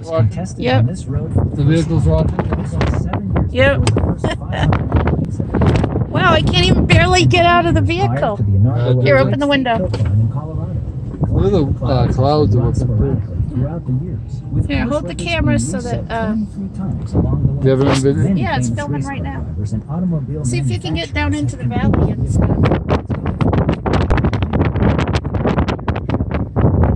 Tested Yep. on this road for The vehicles are all. 7 years Yep. before the first 500 miles of it. Wow, I can't even barely get out of the vehicle. Prior to the inaugural Here, open the window. State Coastline in Colorado. Look at the clouds are looking good. Throughout the years, with Here, course hold the records camera being so that, reset 23 times along the way. You haven't been- Many Yeah, it's famous filming race right car now. drivers and automobile See if you can get down into the manufacturers valley and stuff.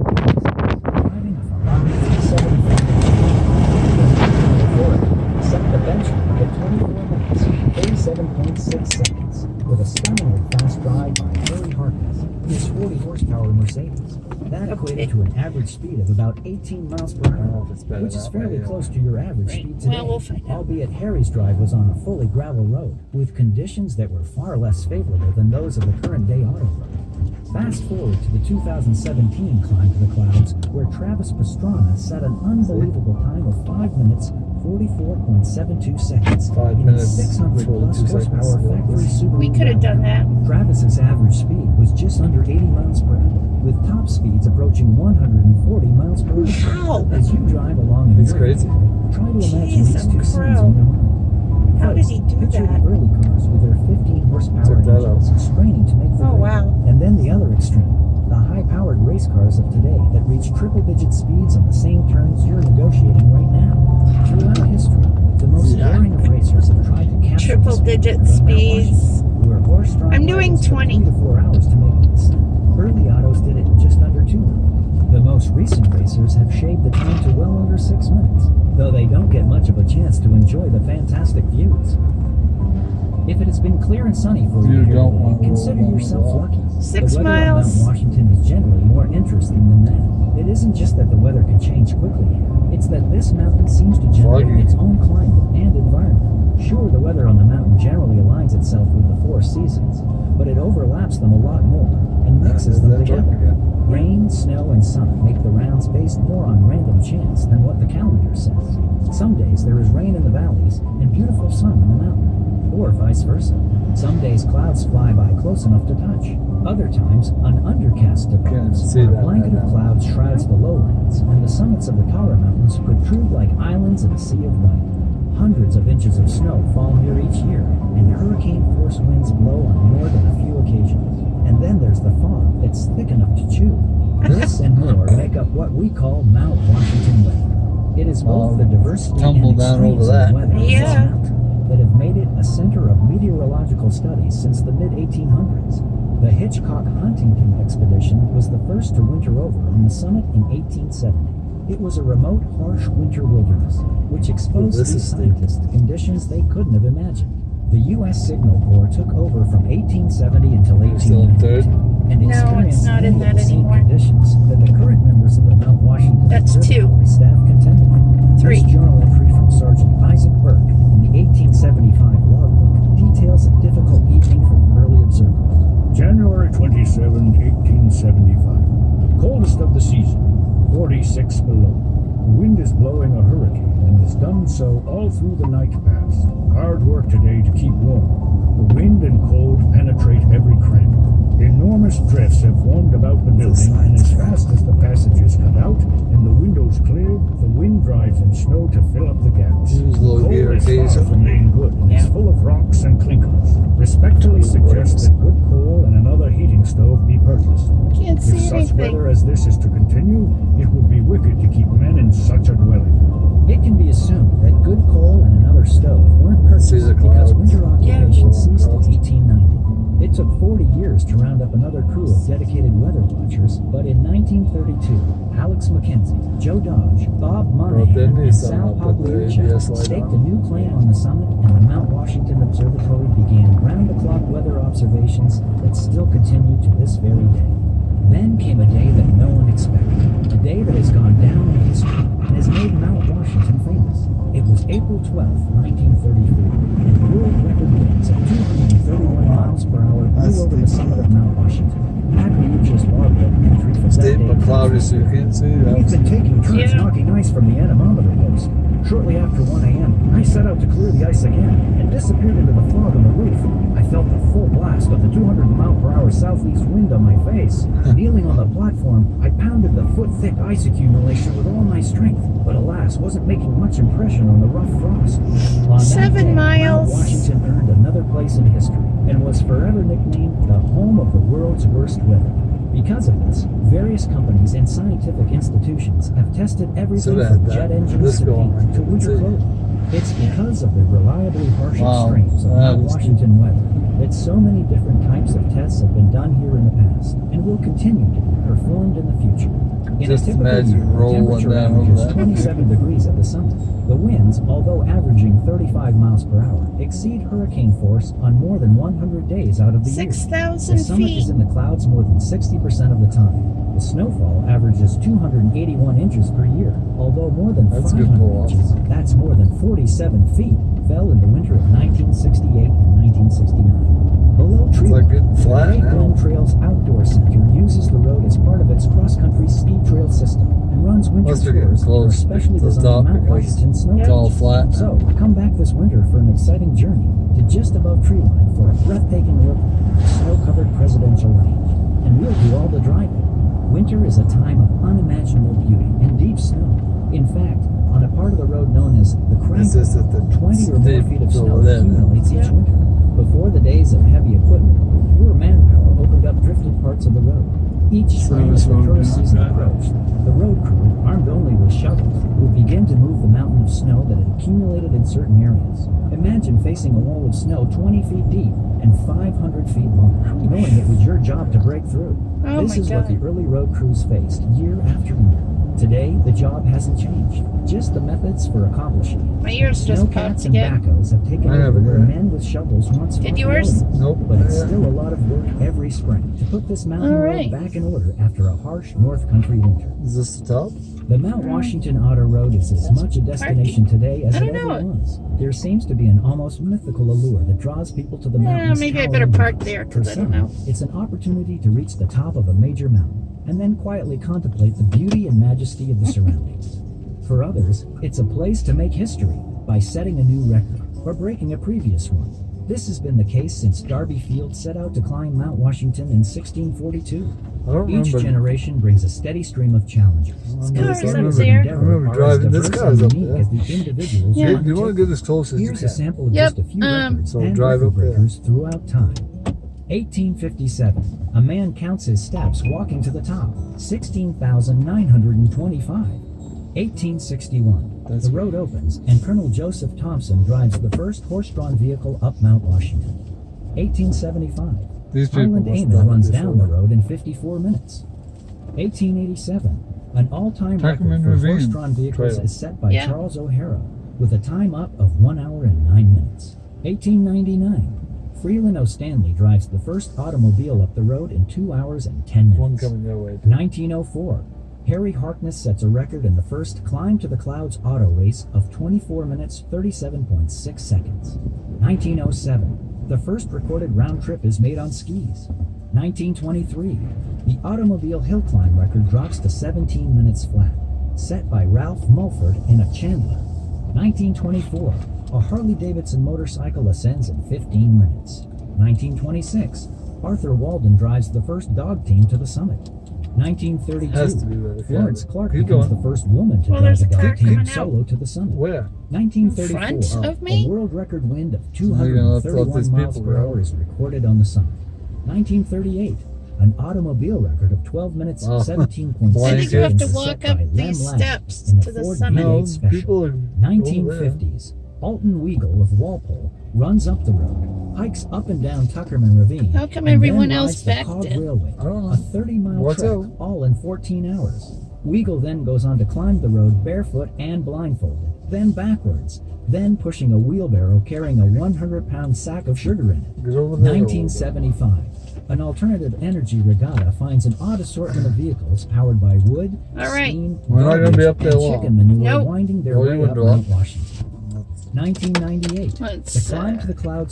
Driving a Ferrari 375 set the benchmark at 24 minutes, 37.6 seconds, with a stunningly fast drive by Harry Harkness, his 40 horsepower Mercedes. That equated to an average speed of about 18 miles per hour, which is fairly close to your average speed today. Well, we'll find out. Albeit Harry's drive was on a fully gravel road, with conditions that were far less favorable than those of the current day auto road. Fast forward to the 2017 climb to the clouds, where Travis Pastrana set an unbelievable time of 5 minutes, 44.72 seconds 5 in minutes, his 600 plus 42 horsepower seconds. factory Subaru. We could have done that. Travis's average speed was just under 80 miles per hour, with top speeds approaching 140 miles per hour. Ow. As you drive along in It's your crazy. try to imagine Jeez, these I'm two scenes crow. in your mind. How did he do Picture that? the early cars with their 15 horsepower Check that engines straining to make the Oh, grade. wow. And then the other extreme, the high-powered race cars of today that reach triple-digit speeds on the same turns you're negotiating right now. Throughout history, the most daring of racers have tried to capture the speed Triple-digit of Mount speeds. Washington, where horse-drawn I'm doing wagons took 20. 3 to 4 hours to make the descent. Early autos did it in just under 2 minutes. The most recent racers have shaved the time to well under 6 minutes, though they don't get much of a chance to enjoy the fantastic views. If it has been clear and sunny for you You here don't today, want to consider roll down yourself the wall. lucky. 6 The weather miles. on Mount Washington is generally more interesting than that. It isn't just that the weather can change quickly here. It's that this mountain seems to generate Foggy. its own climate and environment. Sure, the weather on the mountain generally aligns itself with the 4 seasons, but it overlaps them a lot more and mixes them together. Rain, snow, and sun make the rounds based more on random chance than what the calendar says. Some days there is rain in the valleys and beautiful sun on the mountain, or vice versa. Some days clouds fly by close enough to touch. Other times, an undercast develops, see where a that blanket right of now. clouds shrouds the lowlands, and the summits of the taller mountains protrude like islands in a sea of white. Hundreds of inches of snow fall here each year, and hurricane-force winds blow on more than a few occasions. And then there's the fog that's thick enough to chew. This and more make up what we call Mount Washington weather. It is both the diversity tumble and down extremes over that. of weather of this Yeah. mountain that have made it a center of meteorological studies since the mid-1800s. The Hitchcock Huntington expedition was the first to winter over on the summit in 1870. It was a remote, harsh winter wilderness, which exposed this these is steep. scientists to conditions they couldn't have imagined. The U.S. Signal Corps took over from 1870 until Still in third? 1892 and No, it's experienced not in many of that the same anymore. conditions that the current members of the Mount Washington That's 2. Observatory staff contended with. 3. This journal entry from Sergeant Isaac Burke in the 1875 logbook details a difficult evening for the early observers. January 27, 1875. Coldest of the season, 46 below. The wind is blowing a hurricane and has done so all through the night past. Hard work today to keep warm. The wind and cold penetrate every crack. Enormous drifts have formed about the building, and as fast as the passages cut out and the windows cleared, the wind drives in snow to fill up the gaps. Use a little Cold gear is far occasionally. from being good, and is full of rocks and clinkers. Respectfully suggest that good coal and another heating stove be purchased. Can't If see such anything. weather as this is to continue, it would be wicked to keep men in such a dwelling. It can be assumed that good coal and another stove weren't purchased See the because clouds? winter occupation Yeah. ceased in 1890. It took 40 years to round up another crew of dedicated weather watchers, but in 1932, Alex McKenzie, Joe Dodge, Bob Monahan, didn't he and sum Sal up with the Pagliuca ABS light staked on? a new claim on the summit, and the Mount Washington Observatory began round-the-clock weather observations that still continue to this very day. Then came a day that no one expected, a day that has gone down in history and has made Mount Washington famous. It was April 12, 1934, and world record winds of 231 miles per hour blew over the summit of Mount Washington. Pagliuca's logbook entry from that Steep day but cloudy so you can't see. We've been taking turns Yeah. knocking ice from the anemometer post. Shortly after 1 a.m., I set up out to clear the ice again and disappeared into the fog on the roof. I felt the full blast of the 200-mile-per-hour southeast wind on my face. Kneeling on the platform, I pounded the foot-thick ice accumulation with all my strength, but alas, wasn't making much impression on the rough frost. On that 7 day, miles. Mount Washington earned another place in history and was forever nicknamed the home of the world's worst weather. Because of this, various companies and scientific institutions have tested everything that- from that- jet engines this to going paint to right winter there. clothing. It's because of the reliably harsh Wow, extremes of that Mount is Washington weather that so many different types of tests have been done here in the past and will continue to be performed in the future. In Just a typical imagine year, the rolling temperature down over averages that. 27 degrees at the summit. The winds, although averaging 35 miles per hour, exceed hurricane force on more than 100 days out of the year. 6,000 The summit feet. is in the clouds more than 60% of the time. The snowfall averages 281 inches per year, although more than That's a good 500 pull-off. inches, that's more than 47 feet, fell in the winter of 1968 and 1969. Below tree like line, getting the flat Great now. Glen Trails Outdoor Center uses the road as part of its cross-country ski trail system and runs winter Must be getting tours for close specially to the designed top Mount because Washington snow It's all trails. flat. So, come back this winter for an exciting journey to just above tree line for a breathtaking look at the snow-covered presidential range. And we'll do all the driving. Winter is a time of unimaginable beauty and deep snow. In fact, on a part of the road known as the It's just Crankle, that the 20 or more steep feet of over snow there, accumulates each Yeah. winter. Before the days of heavy equipment, pure manpower opened up drifted parts of the road. Each spring as the Service road, tourist yeah. season approached, the road crew, armed only with shovels, would begin to move the mountain of snow that had accumulated in certain areas. Imagine facing a wall of snow 20 feet deep and 500 feet long, knowing it was your job to break through. Oh This my is what God. the early road crews faced year after year. Today, the job hasn't changed, just the methods for accomplishing it. My ears just popped Snowcats and again. backhoes have taken I over haven't where yet. men with shovels once Did fought yours? the elements. Nope. But it's Yeah. still a lot of work every spring to put this mountain All road right. back in order after a harsh North Country winter. Is this the top? The Mount Washington Auto Road is as much a destination today as I it don't ever know. was. There seems to be an almost mythical allure that draws people to the Yeah, mountain's maybe I towering better park peaks. there, For 'cause I don't some, know. it's an opportunity to reach the top of a major mountain and then quietly contemplate the beauty and majesty of the surroundings. For others, it's a place to make history by setting a new record or breaking a previous one. This has been the case since Darby Field set out to climb Mount Washington in 1642. I don't Each remember. generation brings a steady stream of challenges. Cars Its up endeavors there. and I remember are as driving this diverse car's and up unique there. as the individuals Yeah. who You want to undertake get as close as you Here's can. a sample of Yep, just a few records So and drive record up there. breakers throughout time. 1857, a man counts his steps walking to the top, 16,925. 1861, That's the road opens and Colonel Joseph Thompson drives the first horse-drawn vehicle up Mount Washington. 1875, These people Highland must Eamon have runs it down the before. road in 54 minutes. 1887, an all-time record Tuckerman for Ravine horse-drawn vehicles Trail. is set by Yeah. Charles O'Hara with a time up of 1 hour and 9 minutes. 1899, Freeland O'Stanley drives the first automobile up the road in 2 hours and 10 One minutes. coming your way. 1904, Harry Harkness sets a record in the first Climb to the Clouds auto race of 24 minutes 37.6 seconds. 1907, the first recorded round trip is made on skis. 1923, the automobile hill climb record drops to 17 minutes flat, set by Ralph Mulford in a Chandler. 1924, a Harley-Davidson motorcycle ascends in 15 minutes. 1926, Arthur Walden drives the first dog team to the summit. 1932, Has to be where the Florence car- Clark Keep becomes going. the first woman to Well, drive there's a a car dog team coming out. solo to the summit. Where? 1934, In front of me? a world record wind of you're gonna let 231 these miles people per go. hour is recorded on the summit. 1938, an automobile record of 12 minutes Wow. 17.6 I think you have to seconds is walk set up by Lem these Lang steps in a to the Ford summit. No, V8 Special. people are 1950s, Alton Weagle of Walpole runs up the road, hikes up and down Tuckerman Ravine. How come and everyone then else rides the backed Cog in? Railway, I don't know. a 30-mile Watch trek, out. all in 14 hours. Weagle then goes on to climb the road barefoot and blindfolded, then backwards, then pushing a wheelbarrow carrying a 100-pound sack of sugar in it. Get over there. 1975. An alternative energy regatta finds an odd assortment of vehicles powered by wood, All right. steam, We're not gonna be up there and long. chicken manure Nope. winding their Well, you way would up do Mount it. Washington. 1998. Let's, The Climb to the Clouds